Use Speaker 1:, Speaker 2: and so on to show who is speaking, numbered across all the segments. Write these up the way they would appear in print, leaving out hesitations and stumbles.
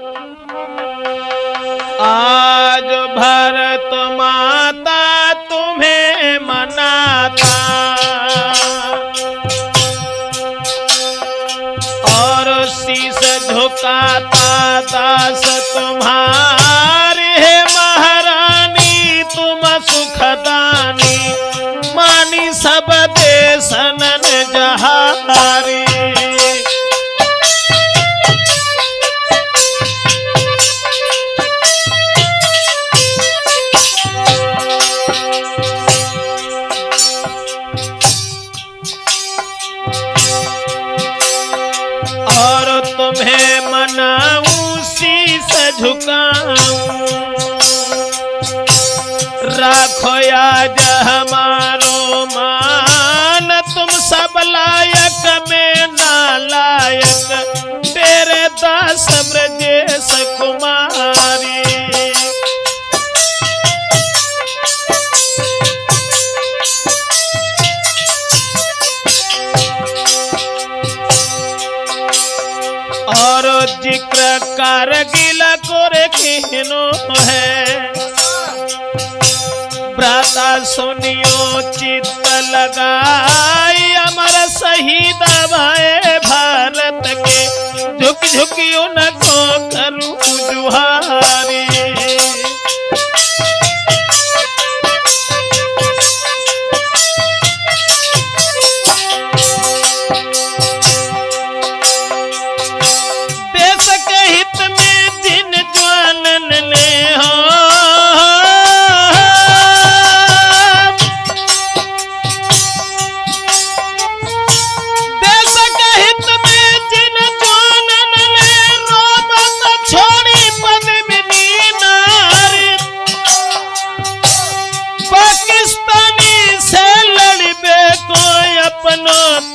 Speaker 1: आज भरत माता तुम्हें मनाता और शीश झुकाता दास तुम्हारे हे महारानी तुम सुखदानी मानी सब देशनन जहारी। तुम्हें मनाऊं शीश झुकाऊं राखो आज हमारो मान तुम सब लायक में नालायक तेरे दास ब्रजेश कुमारी। और जिक्र कारगिल कोरे किनो है भ्राता सुनियो चित्त लगाई अमर शहीद भय भारत के झुक झुकी उनको करूं जुहारी।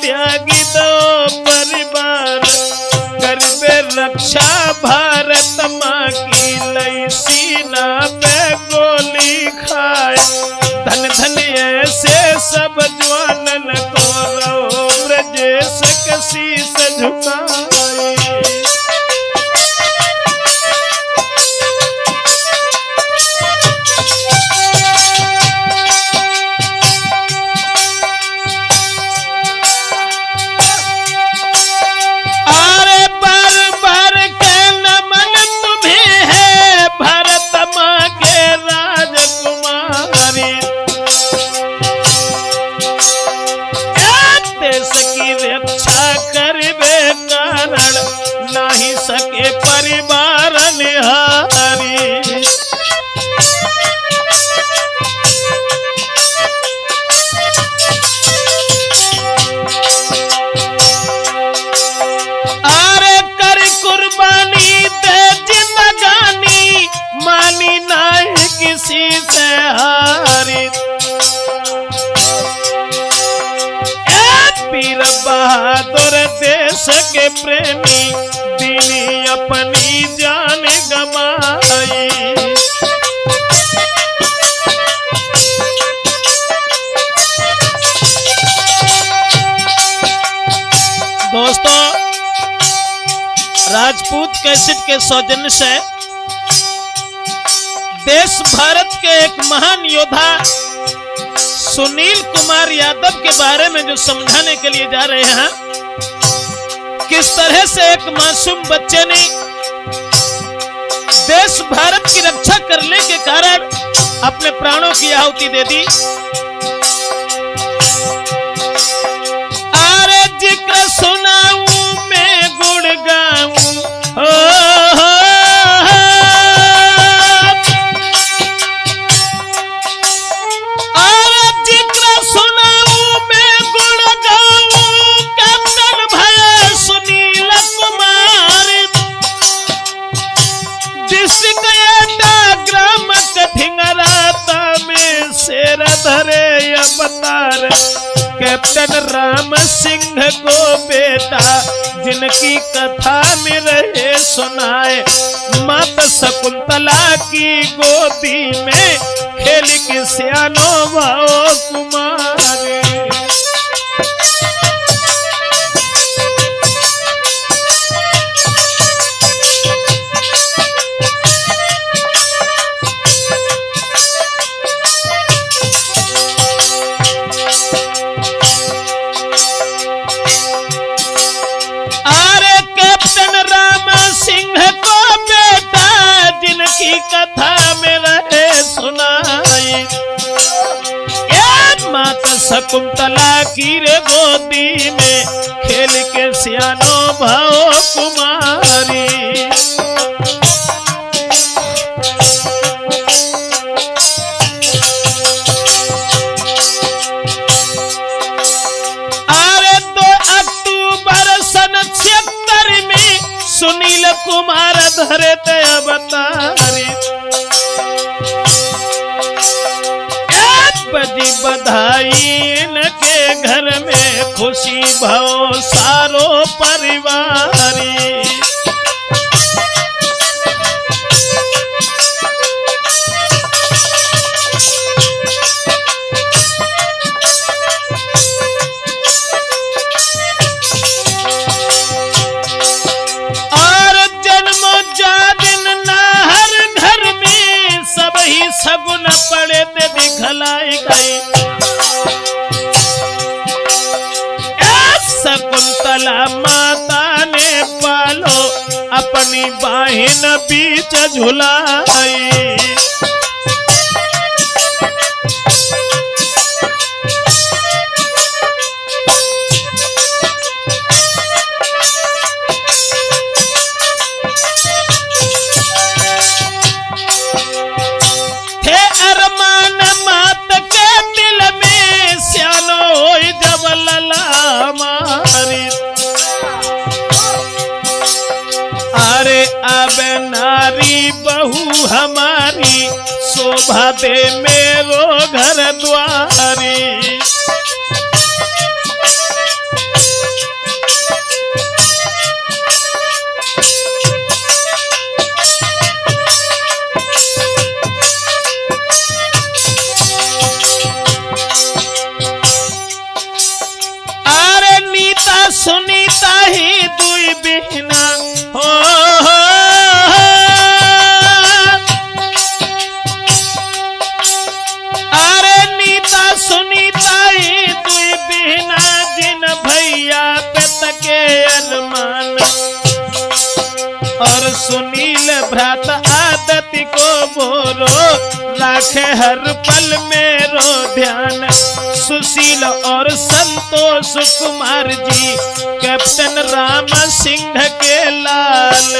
Speaker 1: त्यागी दो परिवार करबे रक्षा भारत माँ की लई सीना पे गोली खाए धन धन ऐसे सब ज्वालन को रो ब्रजेश के शीश झुकाए। नहीं सके परिवार निहारी। अरे कर कुर्बानी दे जिंदगानी मानी नहीं किसी से हारी। वीर बहादुर देश के प्रेमी दीनी अपनी जान गमाई। दोस्तों राजपूत कैसेट के सौजन्य से देश भारत के एक महान योद्धा सुनील कुमार यादव के बारे में जो समझाने के लिए जा रहे हैं किस तरह से एक मासूम बच्चे ने देश भारत की रक्षा करने के कारण अपने प्राणों की आहुति दे दी। अरे जिक्र सुनाऊं मैं गुण गाऊं धरे अवतार कैप्टन राम सिंह को बेटा जिनकी कथा में रहे सुनाए माता शकुंतला की गोदी में खेल के सियानो भाओ कुमारी। माता शकुंतला की रे गोदी में खेल के सियानो भाओ कुमारी। अरे 2 अक्टूबर सन 76 में सुनील कुमार धरे ते अवतारी। बजी बधाई इनके घर में खुशी भाव सारो परिवारी। और जन्म जा दिन ना हर घर में सब ही सगुन पड़े ते दिखलाई गई। शकुंतला माता ने पालो अपनी बहन बीच झुलाई। अरे अब नारी बहू हमारी शोभा दे मेरो घर द्वारी। अरे नीता सुनीता ही दुई बिहना हो। अरे नीता सुनीता ही दुई बिहना जिन भैया पे तके अरमान। और सुनील भ्रात आदति को बोरो राखे हर पल मेरो ध्यान। सुशील और संतोष कुमार जी कैप्टन राम सिंह के लाल।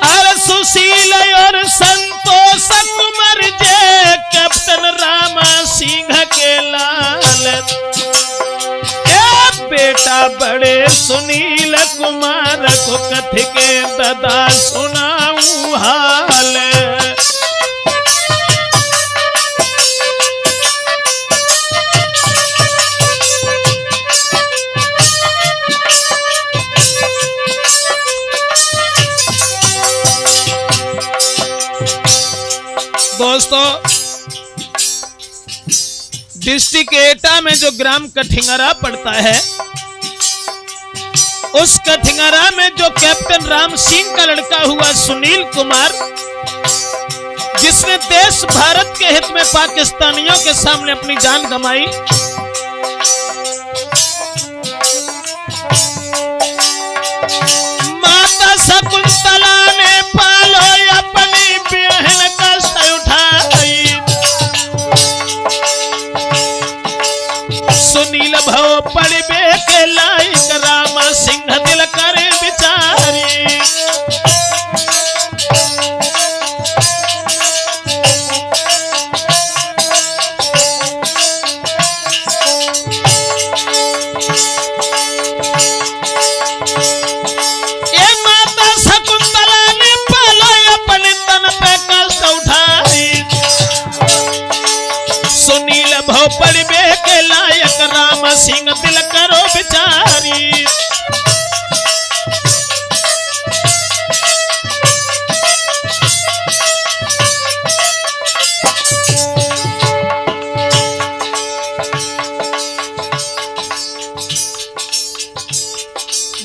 Speaker 1: अरे सुशील और संतोष कुमार जी कैप्टन राम सिंह के लाल। बेटा बड़े सुनील कुमार को कथ के दादा सुनाऊं हाल। दोस्तों, डिस्ट्रिक्ट एटा में जो ग्राम कठिंगरा पड़ता है, उस कठिंगरा में जो कैप्टन राम सिंह का लड़का हुआ सुनील कुमार, जिसने देश भारत के हित में पाकिस्तानियों के सामने अपनी जान गंवाई, माता शकुंतला ने पालो अपनी बहन का सर उठाई। सुनील भव पड़बे के लायक राम सिंह दिल करे बिचारी। ये माता शकुंतला ने पालो अपने तन पे कष्ट उठाई। सुनील भव पड़बे के लायक राम सिंह दिल करो बिचारी।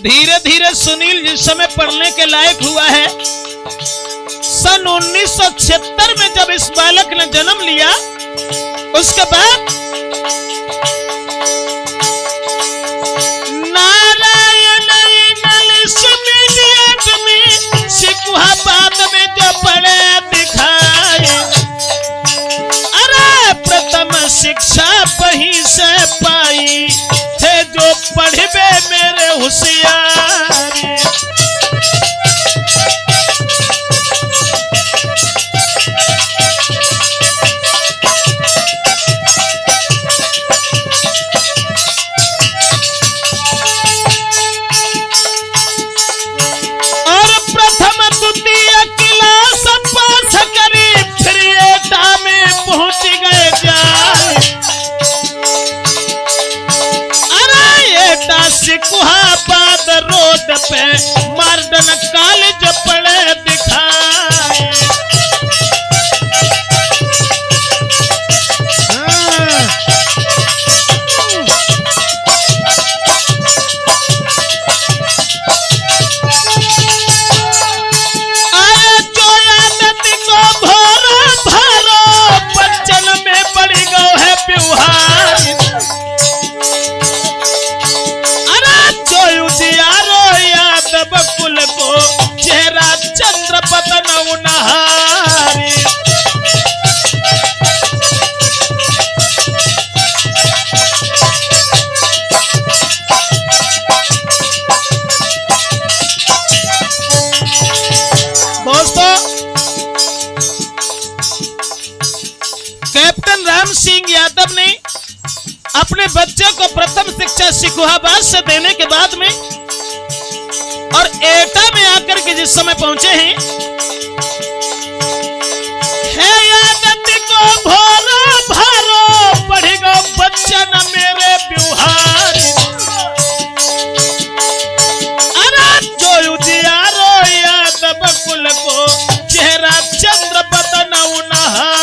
Speaker 1: धीरे धीरे सुनील जिस समय पढ़ने के लायक हुआ है, सन 1976 में जब इस बालक ने जन्म लिया, उसके बाद शिक्षा वहीं से पाई थे जो पढ़बे मेरे होशियारी। सिकुहाबाद रोड पे मॉडर्न कॉलेज पढ़े दिखाए। आए जो आदत को भोरो भरो बच्चन में बड़ी गौ है व्यवहार। बकुल को चेहरा चंद्र बदन उनहारी। दोस्तों, कैप्टन राम सिंह यादव ने अपने बच्चे को प्रथम शिक्षा सिकुहाबाद से देने के बाद में और एटा में आकर के जिस समय पहुंचे हैं, है आदत को भोरो भारो पढ़ेगा बच्चा न मेरे व्यवहार। अरे जो उजियारो यादव कुल को चेहरा चंद्र बदन उनहार।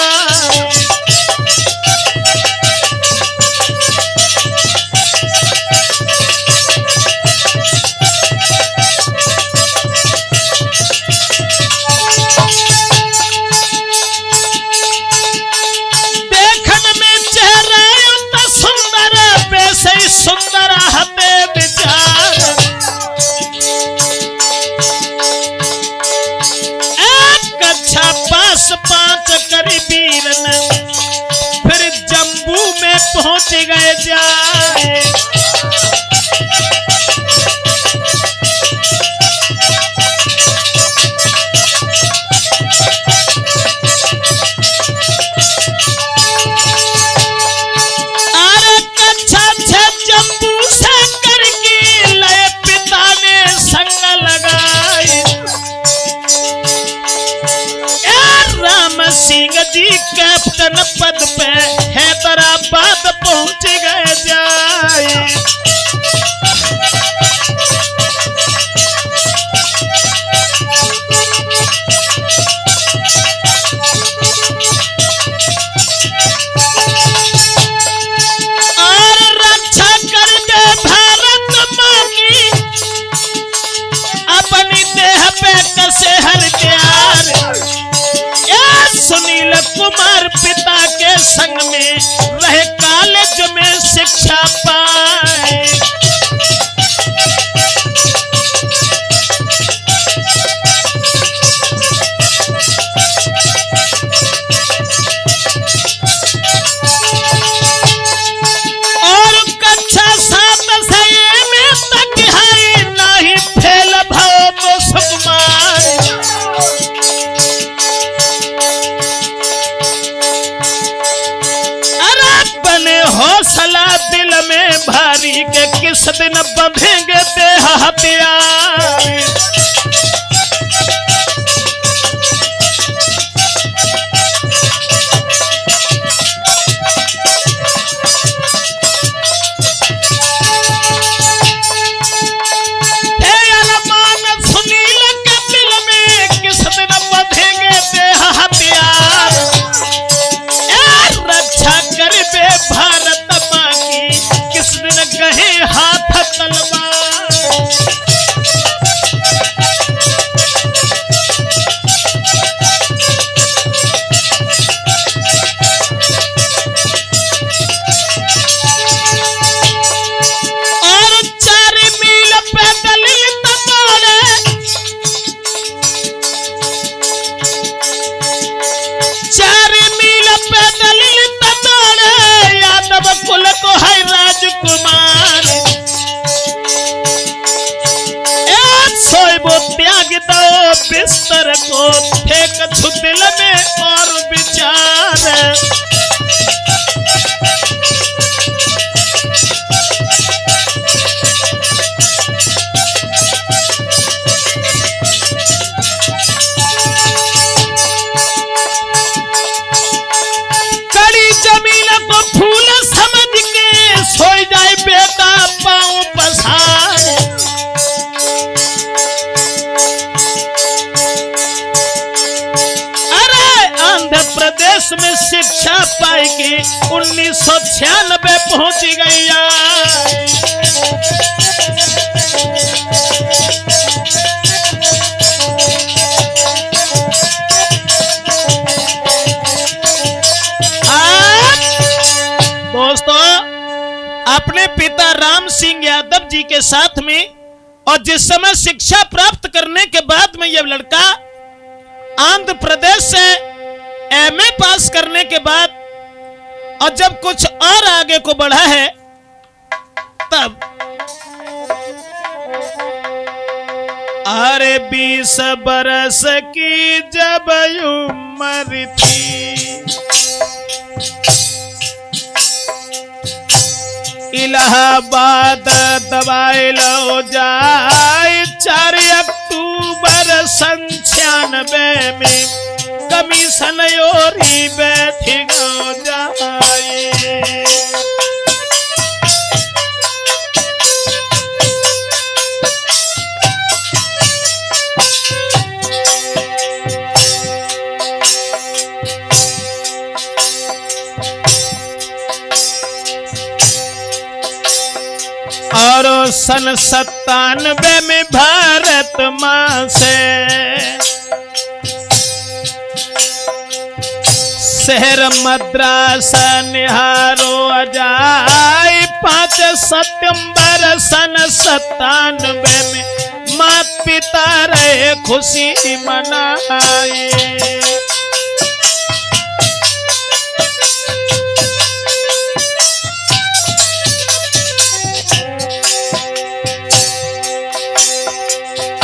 Speaker 1: सुंदर हते विचार एक कक्षा पास 5 करी वीर ने फिर जम्बू में पहुंच गए जाए। सिंह जी कैप्टन पद पे हैदराबाद पहुंच गए जाए। और रक्षा करके भारत मां की अपनी देह पे कसे हर प्यार। सुनील कुमार पिता के संग में रहे कॉलेज में शिक्षा पाए। और कक्षा 7 से में तक है नहीं फेल भाव तो सुकुमार। हौसला दिल में भारी के किस दिन बंधेंगे देह हथियार। अरमान सुनील के दिल में किस दिन बंधेंगे देह हथियार। रक्षा करबे भारत मां की किस दिन कहे हाथ तलवार। की 1996 पहुंच गई। दोस्तों, अपने पिता राम सिंह यादव जी के साथ में और जिस समय शिक्षा प्राप्त करने के बाद में यह लड़का आंध्र प्रदेश से एमए पास करने के बाद और जब कुछ और आगे को बढ़ा है तब अरे 20 बरस की जब उम्र थी, इलाहाबाद दवाई लो जाए 4 अक्टूबर 96 में कमीशन योरी बैठी हो जाए। और सन 97 में भारत मां से शहर मद्रास निहारो अजाई 5 सितंबर सन 97 में माता पिता रहे खुशी मनाए।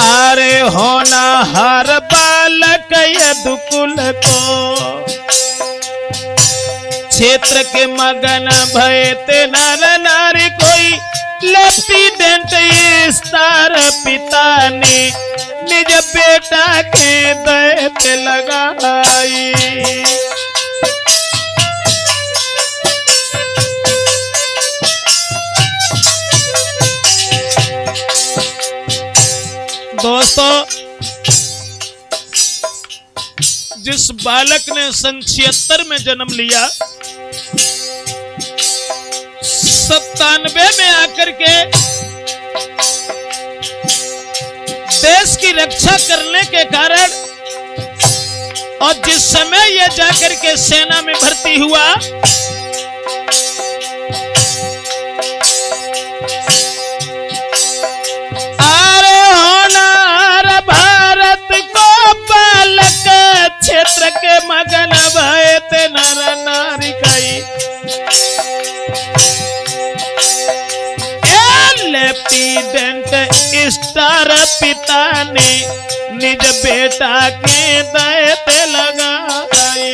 Speaker 1: अरे होना हर बालक यदुकुल को क्षेत्र के मगन भय ते नर नारी कोई लेफ्टिनेंट स्टार पिता ने निज बेटा के दैत्य लगाई। दोस्तों, जिस बालक ने सन 76 में जन्म लिया, 97 में आकर के देश की रक्षा करने के कारण और जिस समय यह जाकर के सेना में भर्ती हुआ, क्षेत्र के मगन भय ते नर नारी कई लेफ्टिनेंट स्टार पिता ने निज बेटा के दैत्य लगाए।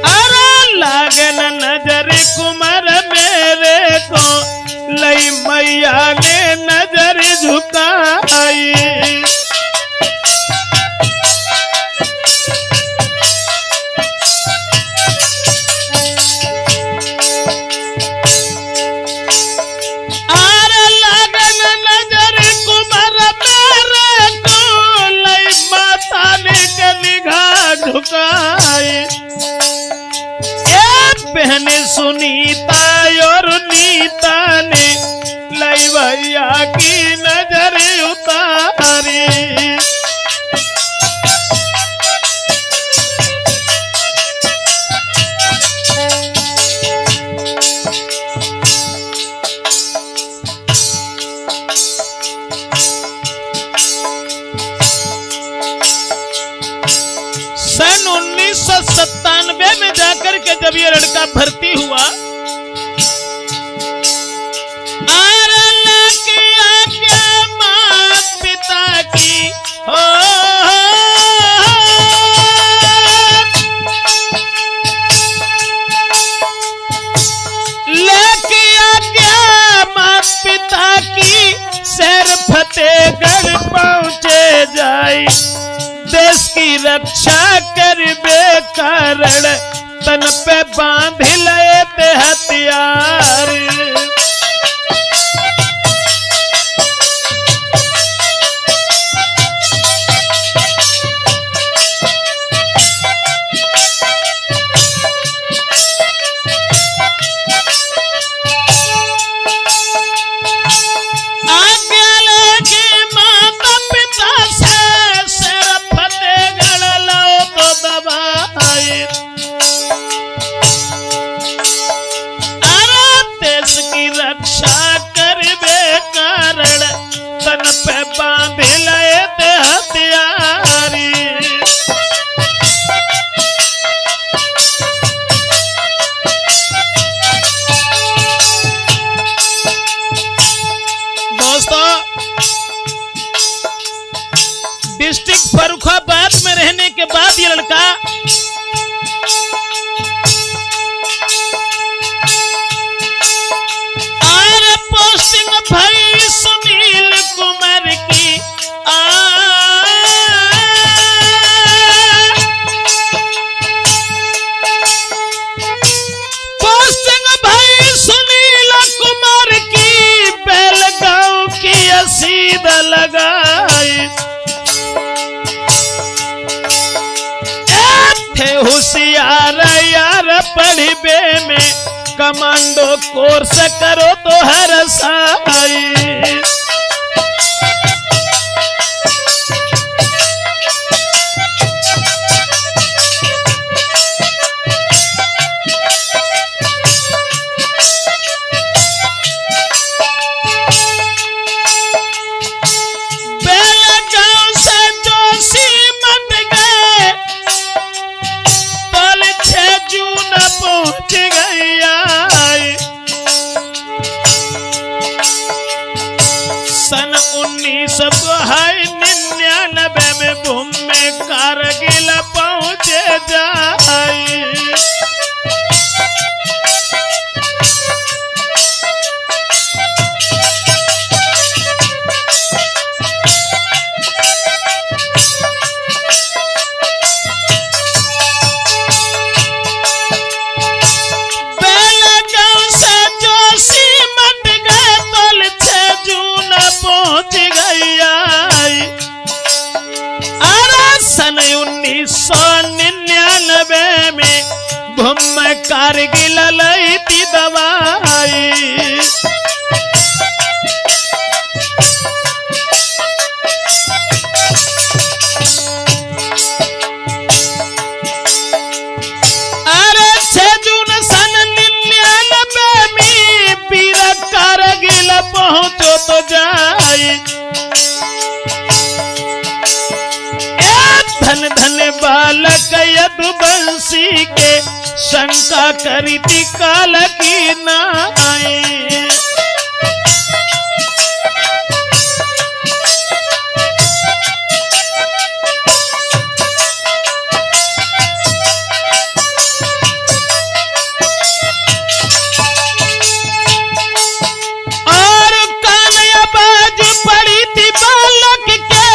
Speaker 1: अरे लागन नजर कुमार मेरे को लई मैया ने नजर झुकाई। अरे लागन नजर कुमार मेरे को लई माता ने निगाह झुकाई। बहने सुनीता और नीता ने लई भैया की नजर उतारी। सन 1997 में जाकर के जब ये लड़का भर्ती हुआ, माँ पिता की हो लेके पढ़िबे में कमांडो कोर्स करो तो हर साई। सन 1999 में भूम में कारगिल पहुंचे जाए। सन 1999 में भूम में कारगिल लई थी दवाई। अरे 6 जून सन 99 में वीर कारगिल पहुंचो तो जाई। धन धन बालक यदुवंशी के शंका करी थी काल की नाई। और कालिया बाज पड़ी थी बालक के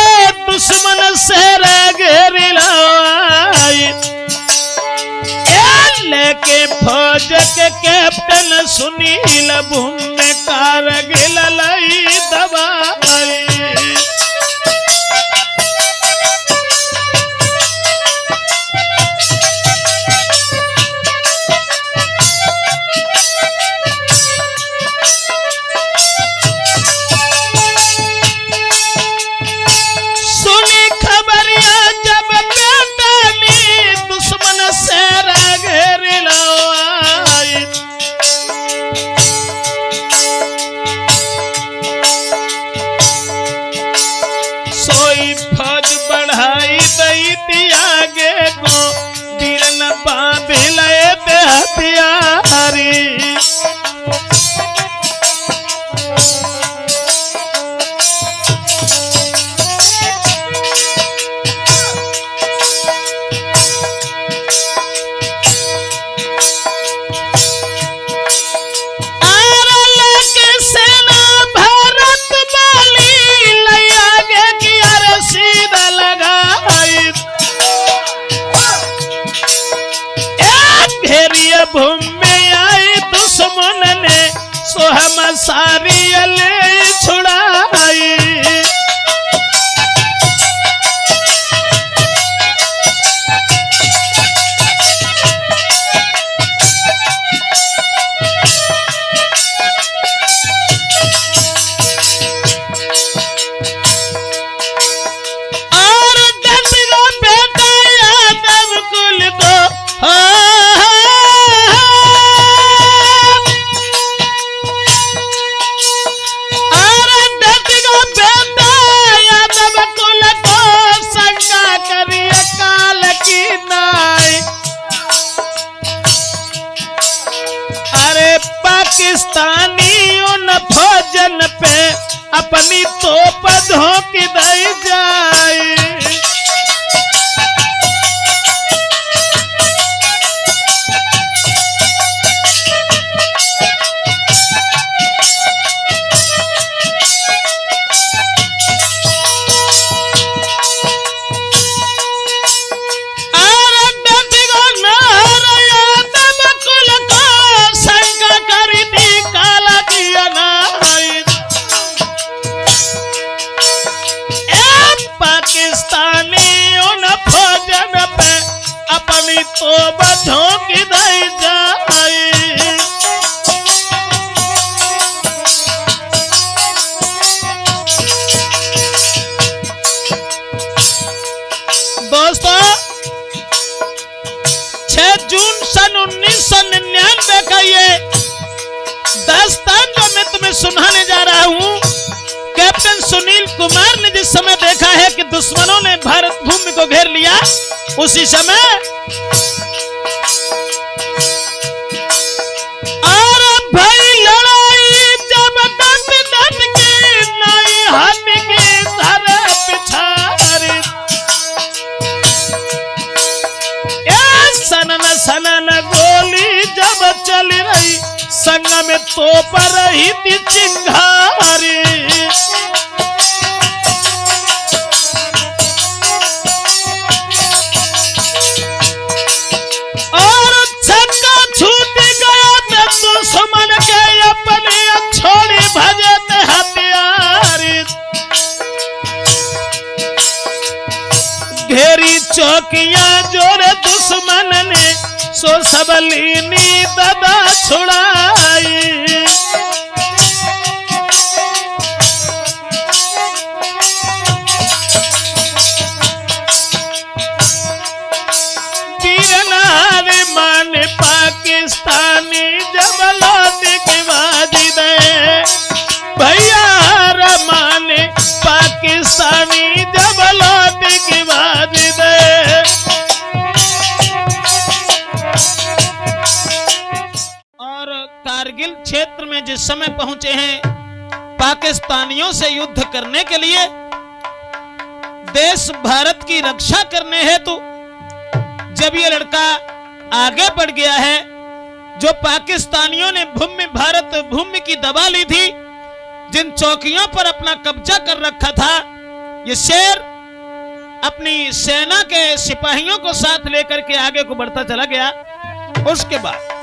Speaker 1: दुश्मन से लेके फौज के कैप्टन सुनील भूम में कारगिल लई दवाई। सुनी खबरिया जब बेटानी दुश्मन से फौज बढ़ाई दई थी आगे को दिल न बांध लए थे हथियारी। भूम में आई दुश्मन ने सोहम सारी ले छुड़ाई। और दसगो बेटा यादव कुल को पाकिस्तानियों न फौजन पे अपनी तोप धोक दई जाए। सुनील कुमार ने जिस समय देखा है कि दुश्मनों ने भारत भूमि को घेर लिया, उसी समय और भाई लड़ाई जब डट डट के नाई हाथी की धारा पिछारी, सनन सनन गोली जब चल रही, संग में तोप रही थी चिंगारी। और छक्का छूट गया तो दुश्मन के अपने छोड़ी भजते हथियारी। घेरी चौकियां जोरे दुश्मन ने, सो सब लीनी ददा छुड़ाई। वीरनार माने पाकिस्तानी जब लौट के बाजी दे, भैया माने पाकिस्तानी जब लौट के बाजी दे। कारगिल क्षेत्र में जिस समय पहुंचे हैं पाकिस्तानियों से युद्ध करने के लिए, देश भारत की रक्षा करने हेतु जब ये लड़का आगे बढ़ गया है, जो पाकिस्तानियों ने भारत भूमि की दबा ली थी, जिन चौकियों पर अपना कब्जा कर रखा था, ये शेर अपनी सेना के सिपाहियों को साथ लेकर के आगे को बढ़ता चला गया। उसके बाद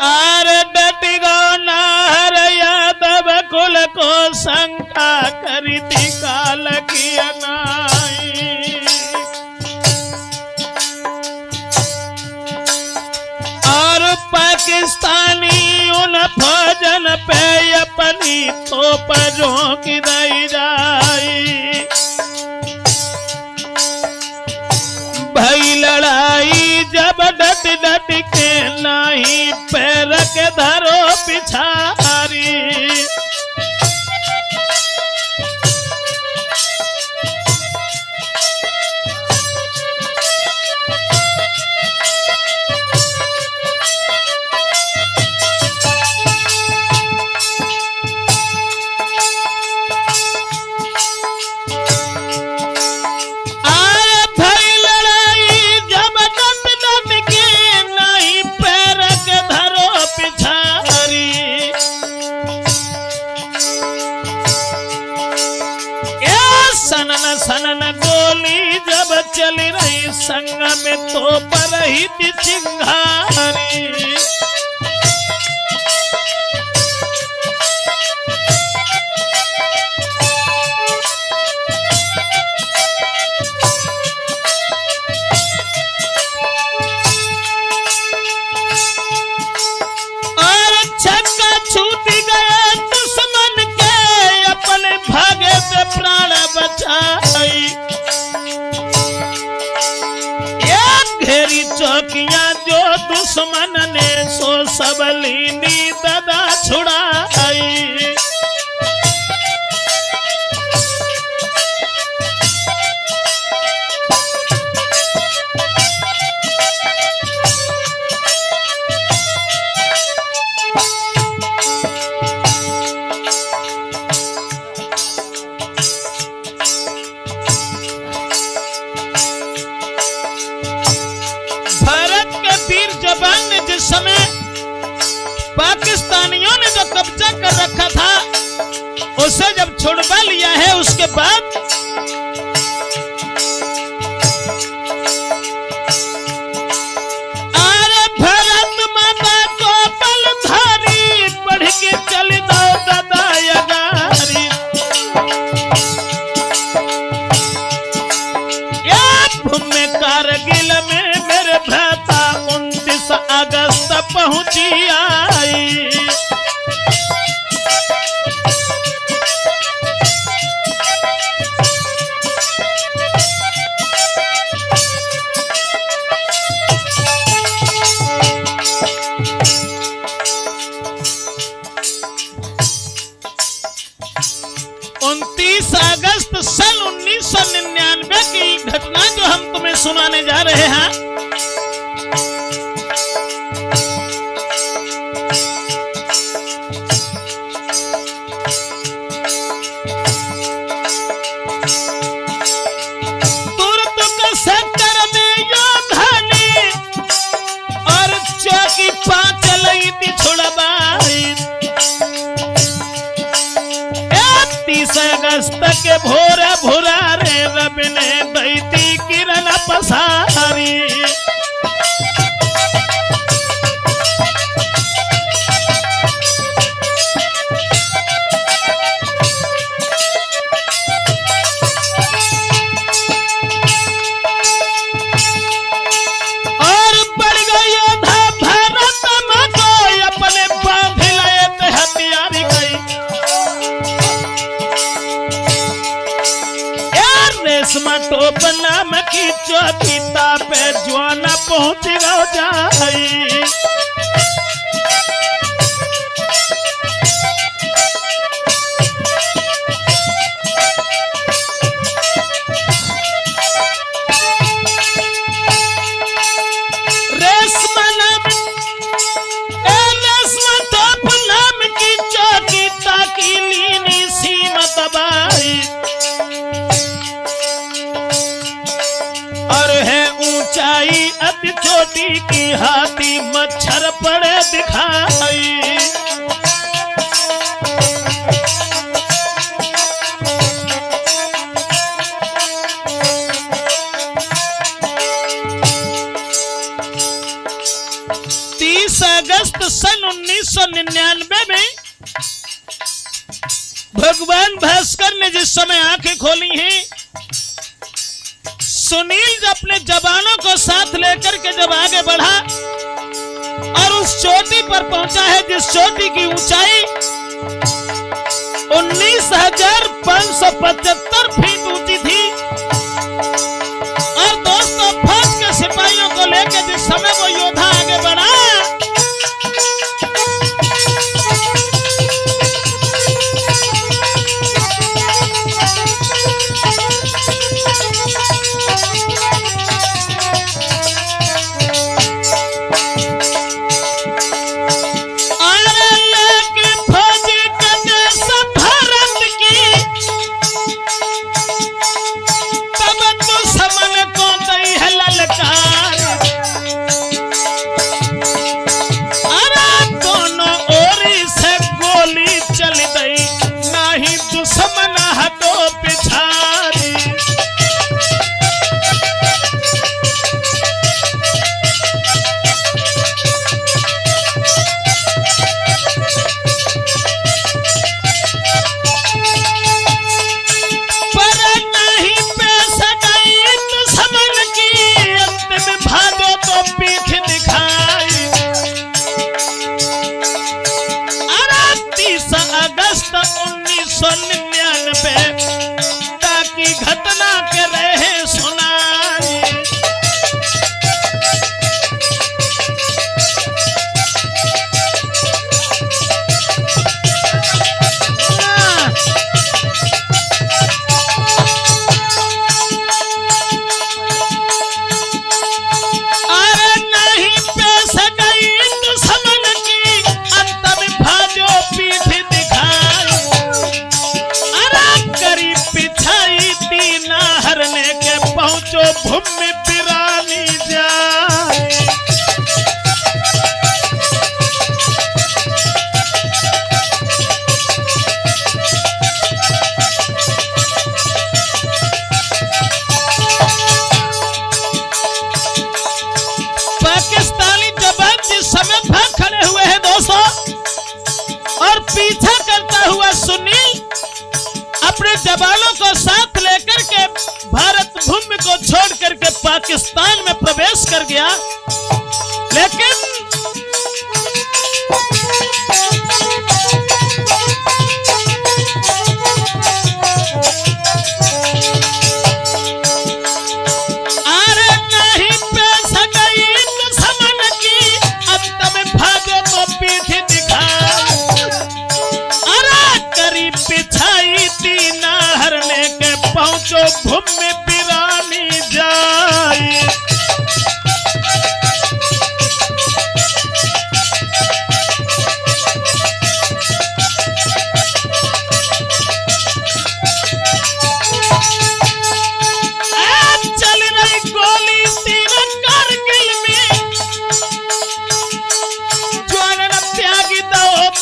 Speaker 1: आर डटी गो नार यादव कुल को शंका करी थी काल की अनाई। और पाकिस्तानी उन फौजन पे अपनी तोपजों की दई जाई। भाई लड़ाई जब डट डट के नहीं पैर के धरो पिछारी। सनन गोली जब चल रही, संग में तोप रही थी चिंगारी। और छक्का छूट गया दुश्मन के, अपने भागे से प्राण बचाई। घेरी चौकियां जो दुश्मन ने, सो सब लीनी ददा छुड़ाई। जवान ने जिस समय पाकिस्तानियों ने जो कब्जा कर रखा था, उसे जब छुड़वा लिया है, उसके बाद अरे भारत माता को बलधारी, बढ़ के चल दो ददायगारी। भूमि कारगिल में मेरे भ्राता 29 अगस्त पहुंची आई। सुनाने जा रहे हैं। अगस्त के भोरा भोरा रे रब ने दैती किरण पसारी। और बढ़ गई योद्धा भारत में को अपने बांध लाए थे हथियारी गई। रेशमा टोप नाम की चौकीता पे ज्वाना पहुंच गो जाई। रेशमा टोप नाम की चौकीता की लीनी सीम दबाई। ऊंचाई अति छोटी की हाथी मच्छर पड़े दिखाई। अगस्त सन 1999 में भगवान भास्कर ने जिस समय आंखें खोली हैं, सुनील अपने जवानों को साथ लेकर के जब आगे बढ़ा और उस चोटी पर पहुंचा है जिस चोटी की ऊंचाई 19,575 फीट ऊंची थी। और दोस्तों, फौज के सिपाहियों को लेकर जिस समय वो योद्धा आगे बढ़ा, अगस्त 1999 ताकि घटना के रहे सुनाई। अरे नहीं पैसे गई दुश्मन की अंत में भाजो पीठ पहुंचो भूमि पिरानी जाए। पाकिस्तानी जवान जिस समय भाग खड़े हुए हैं दोस्तों, और पीछा करता हुआ सुनील अपने जवानों को साथ लेकर के भारत भूमि को छोड़ करके पाकिस्तान में प्रवेश कर गया। लेकिन अरे नहीं पैसा गई दुश्मन की अंत में भागो तो पीठ दिखाओ। अरे करीब पिछाई तीन हरने के पहुंचो भूमि पिरानी जाए।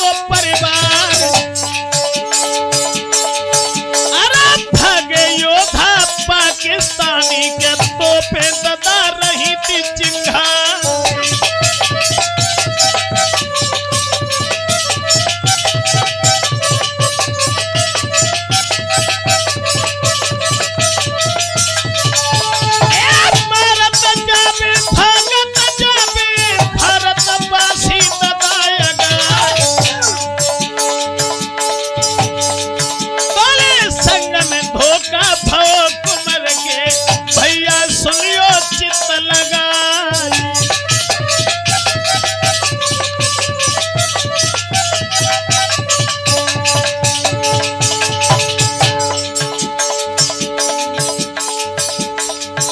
Speaker 1: को परिवार। अरे भागे योद्धा पाकिस्तानी के तोपे ददा रही थी चिंगार।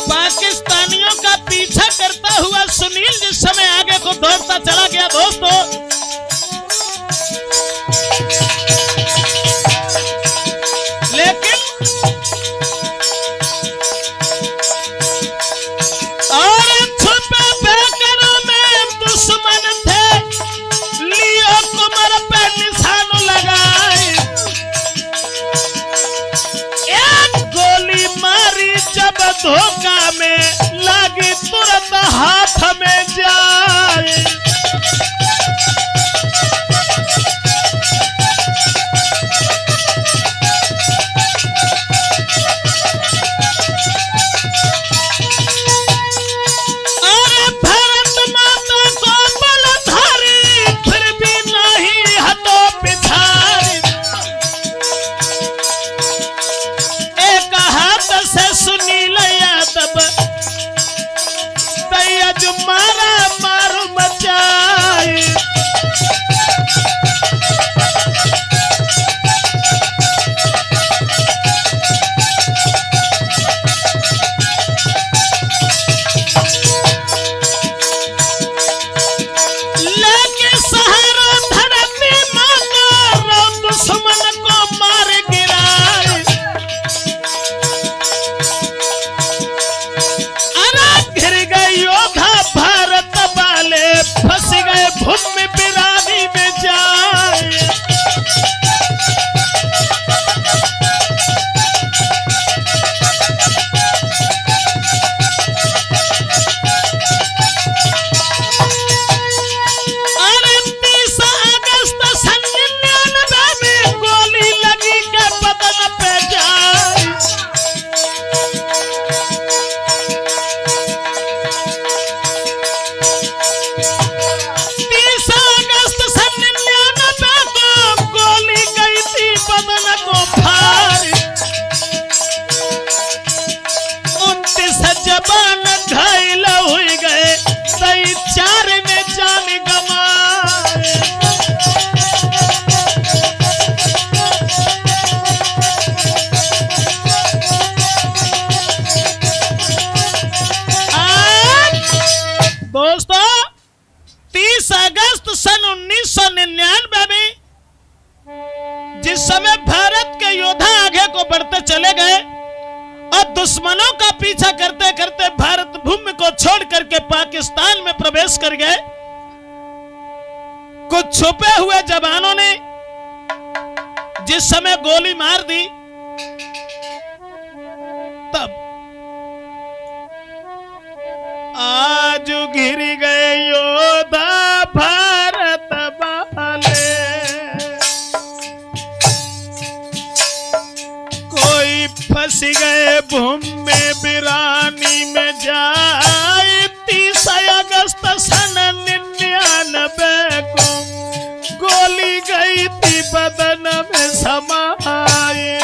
Speaker 1: पाकिस्तानियों का पीछा करता हुआ सुनील जिस समय आगे को दौड़ता चला गया दोस्तों, लेकिन और छुपे बेकरों में दुश्मन थे, लियो कुमर पे निशान लगाए। एक गोली मारी जब धोखा में लगी तुरंत हाथ में जाए। अरे भारत माता को बलधारी, फिर भी नहीं हटो पिछाड़ी। एक हाथ से सुनील यादव तैयज मारा मारू मचाई। लेके सहारा धरती माँ को दुश्मन को मार गिराए। अरे घिर गए योद्धा भारत वाले, फंस गए भूमि बिरानी में जाए। अरे 30 अगस्त सन 99 में गोली लगी के बदन पे जाए। 30 अगस्त सन 99 को गोली गई थी बदन को फाड़। 29 जवान घायल हुई गए, 4 ने जान गंवाए। दोस्तों 30 अगस्त सन 1999 में जिस समय भारत के योद्धा आगे को बढ़ते चले गए और दुश्मनों का पीछा करते करते भारत भूमि को छोड़ करके पाकिस्तान में प्रवेश कर गए, कुछ छुपे हुए जवानों ने जिस समय गोली मार दी, तब आज घिर गए योद्धा भारत वाले। कोई फंस गए भूमि बिरानी में जाए। 30 अगस्त सन 99 को गोली गई थी बदन में समाए।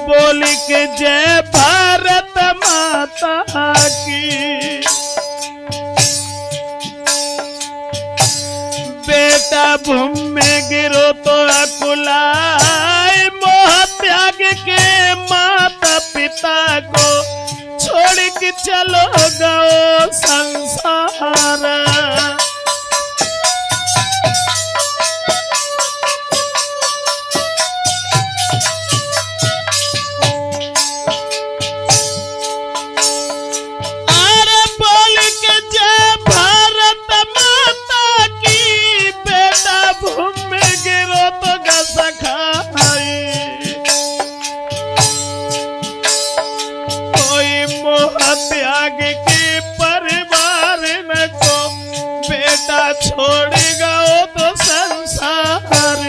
Speaker 1: बोली के जय भारत माता की। बेटा भूमि में गिरो तो अकुलाए, मोह त्याग के माता पिता को छोड़ के चलो गो संसार। त्याग के परिवार न को बेटा छोड़ेगा वो तो संसार।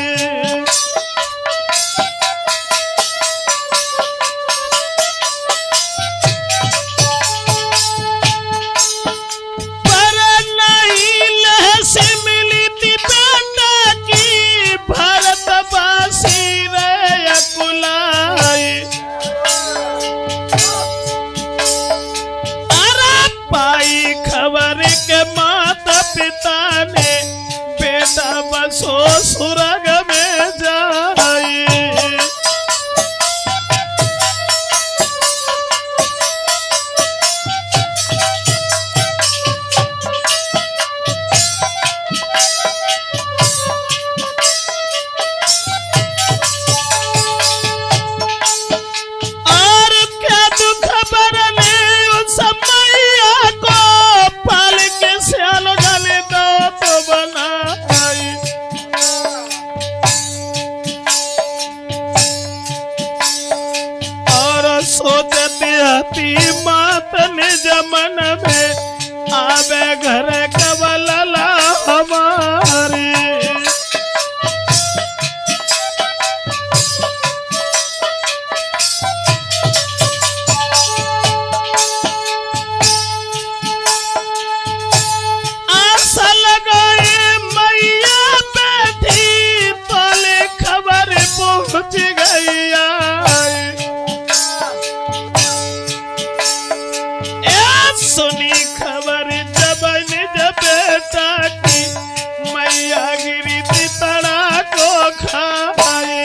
Speaker 1: पर नहीं लहसी मिली थी बेटा की भारतवासी रे अकुलाई। पाई खबर के माता पिता ने बेटा बसो सुरग में जाए। और क्या दुख बरने उस मैया को पाल के सियाल गले दो तो बनाई। और सोचती हती मात निज मन में आवे घर कवलला हमारी। आशा लगाए मैया बैठी तोले खबर पहुंच गई। सुनी खबर जब निज बेटा की मैया गिरी थी तड़ा को खाए।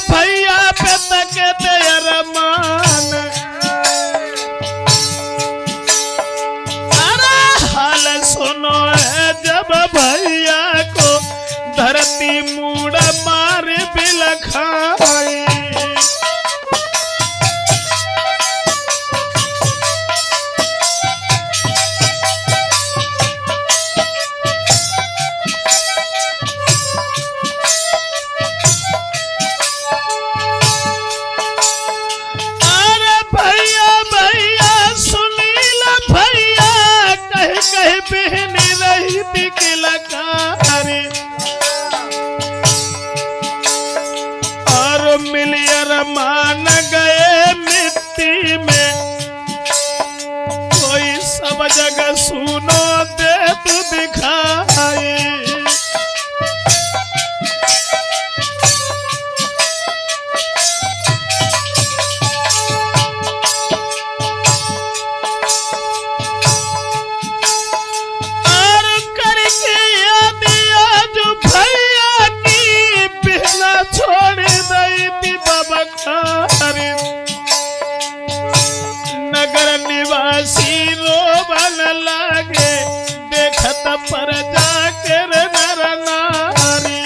Speaker 1: भैया पे तकते अरमान। अरे हाल सुनो है जब भैया को धरती मूड मार बिलखाई। कहीं बहन रही थी किलकारी। और मिलियर मान गए मिट्टी में। कोई सब जगह सुनो दे तू दिखाई। हरि नगर निवासी रोवन लागे देखत पर जाकर नर नारी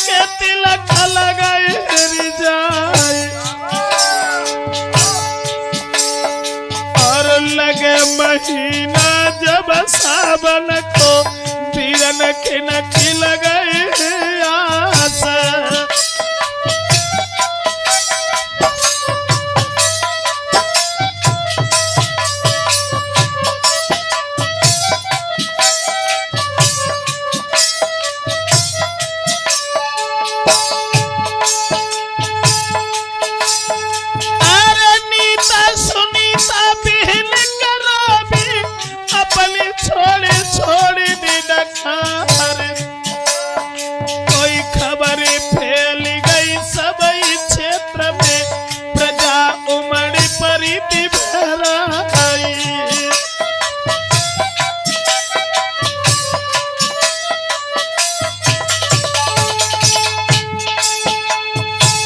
Speaker 1: के तिलक लगाए जाए और लगे महीना जब सावन को बीरन खिनकी लगाए आस कोई खबर फैल गई सब क्षेत्र में प्रजा उमड़ी पड़ी भराई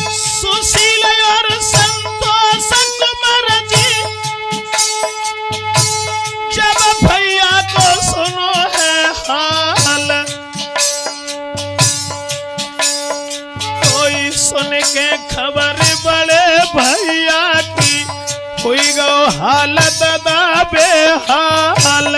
Speaker 1: सुशील और संतोष कुमार जी जब भैया को सुनो है हाल कोई सुन के खबर बड़े भैया की हुई गो हालत दा बेहाल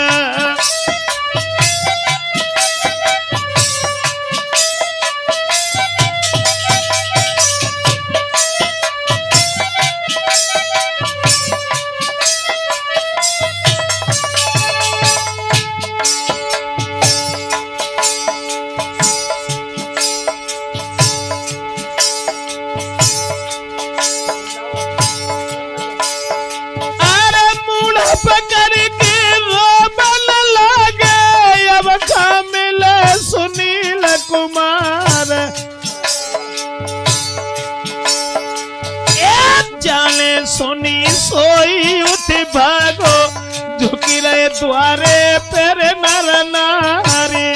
Speaker 1: पकड़ के रोबन लागे अब मिल सुनील कुमार जाने सुनी सोई उठ भागो झुकी रहे द्वारे पर नर नारी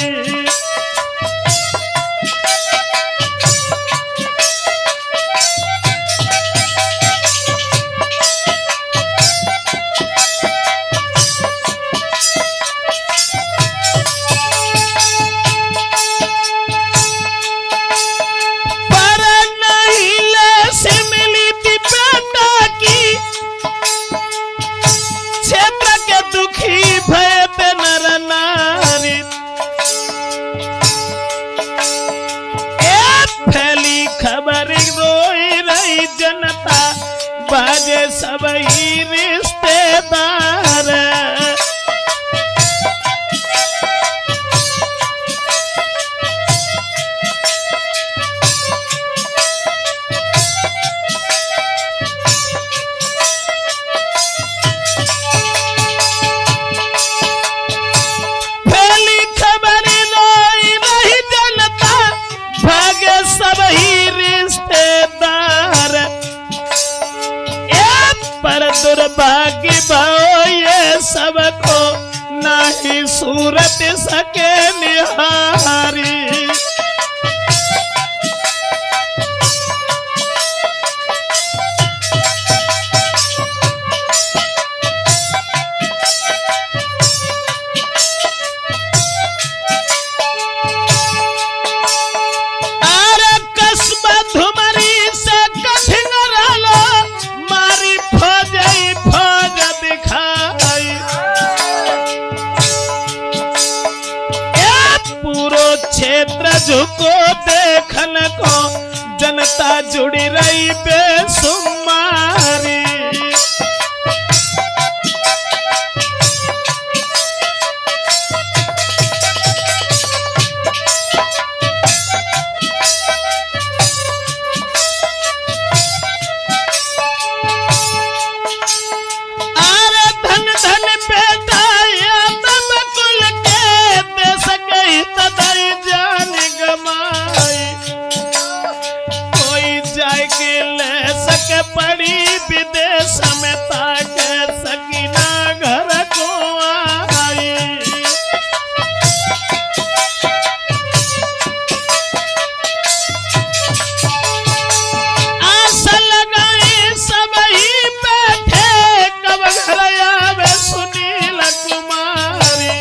Speaker 1: जनता बाजे सब ही रिश्तेदार फैली खबर रोई रही जनता भागे सब ही रिश्तेदार पर दुर्भाग्य भाव ये सबको नहीं सूरत सके निहारी ले सके पड़ी विदेश में ताके सकीना घर को आई। आशा लगाई सब ही बैठे कब घर आवे सुनील कुमारी।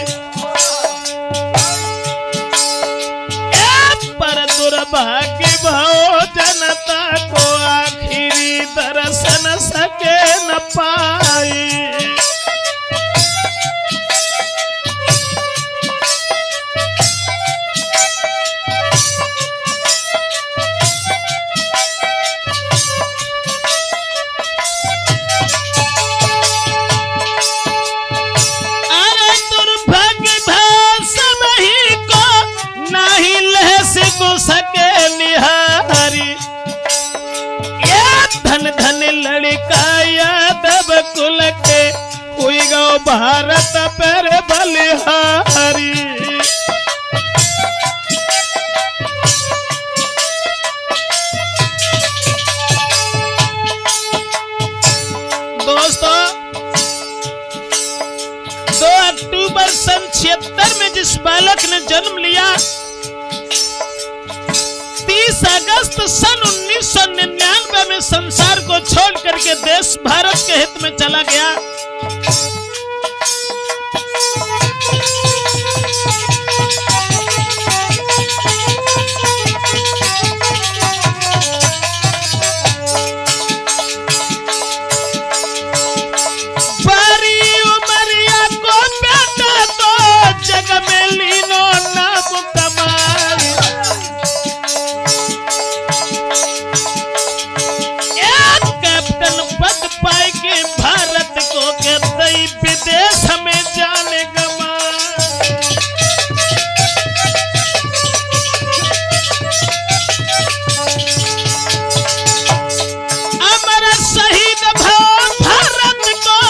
Speaker 1: पर दुर्भाग्य भाव जनता को आखिरी दर्शन सके न पाई। अरे दुर्भाग्य भाव सब ही को नहीं लहस को सके निहारी। ये धन धन लड़का यादव कुल के हुई गो भारत पर बलिहारी। दोस्तों 2 अक्टूबर सन 76 में जिस बालक ने जन्म लिया, 30 अगस्त सन 1999 में संसार को छोड़ करके देश भारत के हित में चला गया। बारी उमरिया को बेटा तो जग में लीनो नाम कमाई। कैप्टन पद पाए के भारत को के दई विदेश में जाने गमा। अमर शहीद भाव भारत को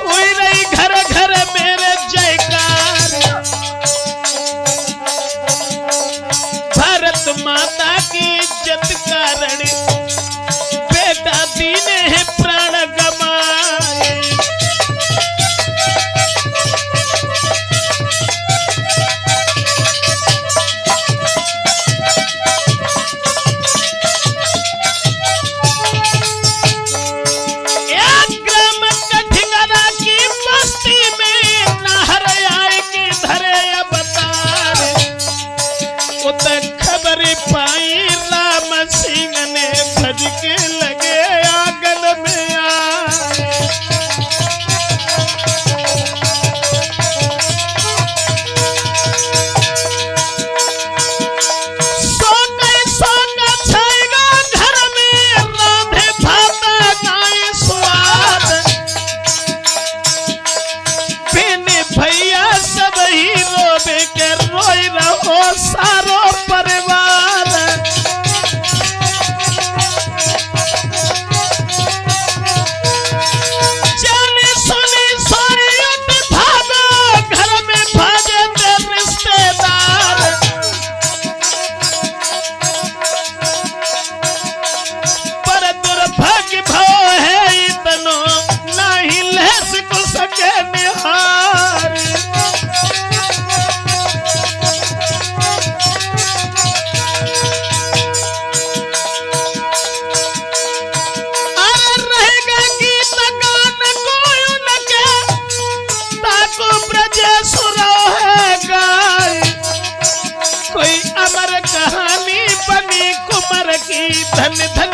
Speaker 1: हुई रही घर घर मेरे जयकार। भारत माता की इज्जत कारण बेटा दीने है प्राण गमाए। एक ग्राम कठिंगरा की बस्ती में नहर आए की धरे अवतार। उत खबर पाई राम सिंह ने भज के लगे आंगन में आए। सो गई छाएगा घर में राधे भाता गाय स्वाद। बेने भैया सब ही रोबे के रोई रहो सारो परिवार। जाने सुनी सोई उठ भागो घर में भागे ते रिश्तेदार। पर दुर्भाग्य भाव है इतनो नहीं लहस को सके निहार। अरे रहेगा गीत गान कोई उनके ताको ब्रजेश है गाय। कोई अमर कहानी बनी कुमार की धन धन